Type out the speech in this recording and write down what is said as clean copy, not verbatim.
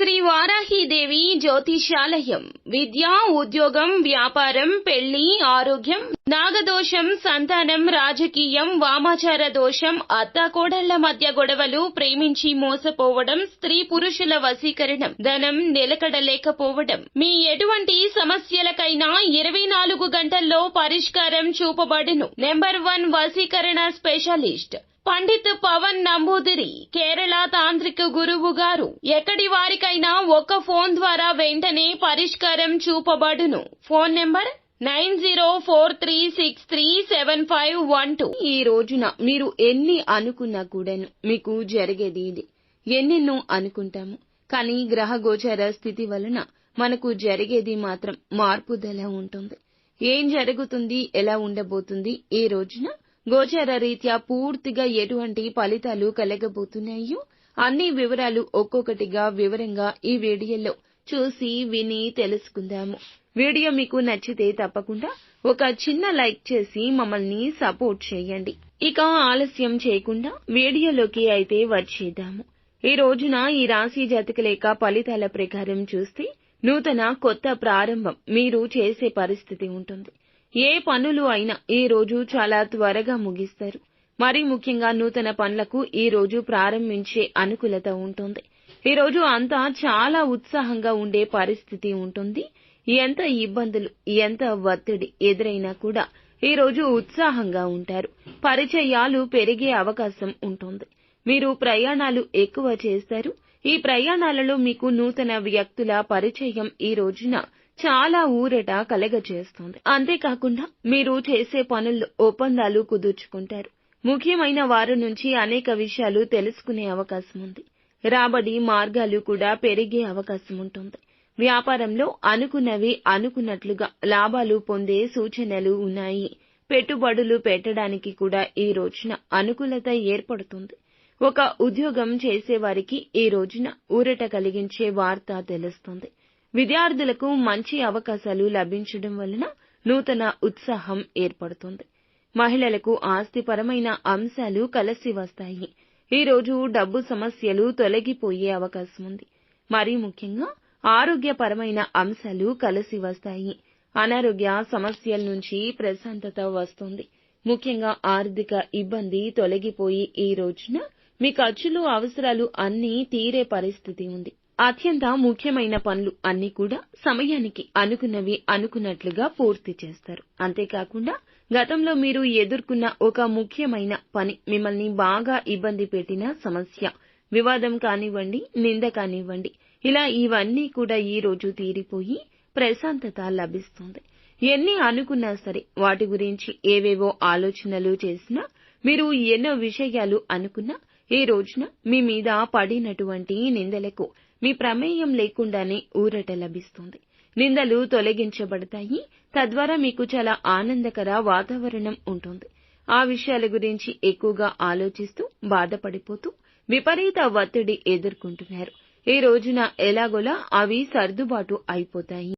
శ్రీ వారాహీదేవి జ్యోతిషాలయం విద్య, ఉద్యోగం, వ్యాపారం, పెళ్లి, ఆరోగ్యం, నాగదోషం, సంతానం, రాజకీయం, వామాచార దోషం, అత్తాకోడళ్ల మధ్య గొడవలు, ప్రేమించి మోసపోవడం, స్త్రీ పురుషుల వశీకరణం, ధనం నిలకడలేకపోవడం, మీ ఎటువంటి సమస్యలకైనా 24 గంటల్లో పరిష్కారం చూపబడును. నెంబర్ 1 వశీకరణ స్పెషలిస్ట్ పండిత్ పవన్ నంబూదిరి, కేరళ తాంత్రిక గురువు గారు. ఎక్కడి వారికైనా ఒక్క ఫోన్ ద్వారా వెంటనే పరిష్కారం చూపబడును. Phone number 9043637512. ఈ రోజున మీరు ఎన్ని అనుకున్నా కూడాను మీకు జరిగేది ఇది. ఎన్నెన్నో అనుకుంటాము, కానీ గ్రహ గోచర స్థితి వలన మనకు జరిగేది మాత్రం మార్పుదల ఉంటుంది. ఏం జరుగుతుంది, ఎలా ఉండబోతుంది, ఈ రోజున గోచర రీత్యా పూర్తిగా ఎటువంటి ఫలితాలు కలగబోతున్నాయో అన్ని వివరాలు ఒక్కొక్కటిగా వివరంగా ఈ వీడియోలో చూసి విని తెలుసుకుందాము. వీడియో మీకు నచ్చితే తప్పకుండా ఒక చిన్న లైక్ చేసి మమ్మల్ని సపోర్ట్ చేయండి. ఇక ఆలస్యం చేయకుండా వీడియోలోకి అయితే వచ్చేద్దాము. ఈ రోజున ఈ రాశి జాతకలేఖ ఫలితాల ప్రకారం చూస్తే నూతన కొత్త ప్రారంభం మీరు చేసే పరిస్థితి ఉంటుంది. ఏ పనులు అయినా ఈ రోజు చాలా త్వరగా ముగిస్తారు. మరీ ముఖ్యంగా నూతన పనులకు ఈ రోజు ప్రారంభించే అనుకూలత ఉంటుంది. ఈ రోజు అంతా చాలా ఉత్సాహంగా ఉండే పరిస్థితి ఉంటుంది. ఎంత ఇబ్బందులు, ఎంత ఒత్తిడి ఎదురైనా కూడా ఈ రోజు ఉత్సాహంగా ఉంటారు. పరిచయాలు పెరిగే అవకాశం ఉంటుంది. మీరు ప్రయాణాలు ఎక్కువ చేస్తారు. ఈ ప్రయాణాలలో మీకు నూతన వ్యక్తుల పరిచయం ఈ రోజున చాలా ఊరట కలగజేస్తుంది. అంతేకాకుండా మీరు చేసే పనుల్లో ఒప్పందాలు కుదుర్చుకుంటారు. ముఖ్యమైన వారి నుంచి అనేక విషయాలు తెలుసుకునే అవకాశం ఉంది. రాబడి మార్గాలు కూడా పెరిగే అవకాశం ఉంటుంది. వ్యాపారంలో అనుకున్నవి అనుకున్నట్లుగా లాభాలు పొందే సూచనలు ఉన్నాయి. పెట్టుబడులు పెట్టడానికి కూడా ఈ రోజున అనుకూలత ఏర్పడుతుంది. ఒక ఉద్యోగం చేసేవారికి ఈ రోజున ఊరట కలిగించే వార్త తెలుస్తుంది. విద్యార్థులకు మంచి అవకాశాలు లభించడం వలన నూతన ఉత్సాహం ఏర్పడుతుంది. మహిళలకు ఆస్తిపరమైన అంశాలు కలిసి వస్తాయి. ఈ రోజు డబ్బు సమస్యలు తొలగిపోయే అవకాశం ఉంది. మరీ ముఖ్యంగా ఆరోగ్యపరమైన అంశాలు కలిసి వస్తాయి. అనారోగ్య సమస్యల నుంచి ప్రశాంతత వస్తుంది. ముఖ్యంగా ఆర్థిక ఇబ్బంది తొలగిపోయి ఈ రోజున మీ ఖర్చులు, అవసరాలు అన్నీ తీరే పరిస్థితి ఉంది. అత్యంత ముఖ్యమైన పనులు అన్నీ కూడా సమయానికి అనుకున్నవి అనుకున్నట్లుగా పూర్తి చేస్తారు. అంతేకాకుండా గతంలో మీరు ఎదుర్కొన్న ఒక ముఖ్యమైన పని మిమ్మల్ని బాగా ఇబ్బంది పెట్టిన సమస్య, వివాదం కానివ్వండి, నింద కానివ్వండి, ఇలా ఇవన్నీ కూడా ఈ రోజు తీరిపోయి ప్రశాంతత లభిస్తుంది. ఎన్ని అనుకున్నా సరే వాటి గురించి ఏవేవో ఆలోచనలు చేసినా, మీరు ఎన్నో విషయాలు అనుకున్నా ఈ రోజున మీ మీద పడినటువంటి నిందలకు మీ ప్రమేయం లేకుండానే ఊరట లభిస్తుంది. నిందలు తొలగించబడతాయి. తద్వారా మీకు చాలా ఆనందకర వాతావరణం ఉంటుంది. ఆ విషయాల గురించి ఎక్కువగా ఆలోచిస్తూ బాధపడిపోతూ విపరీత ఒత్తిడి ఎదుర్కొంటున్నారు. ఈ రోజున ఎలాగోలా అవి సర్దుబాటు అయిపోతాయి.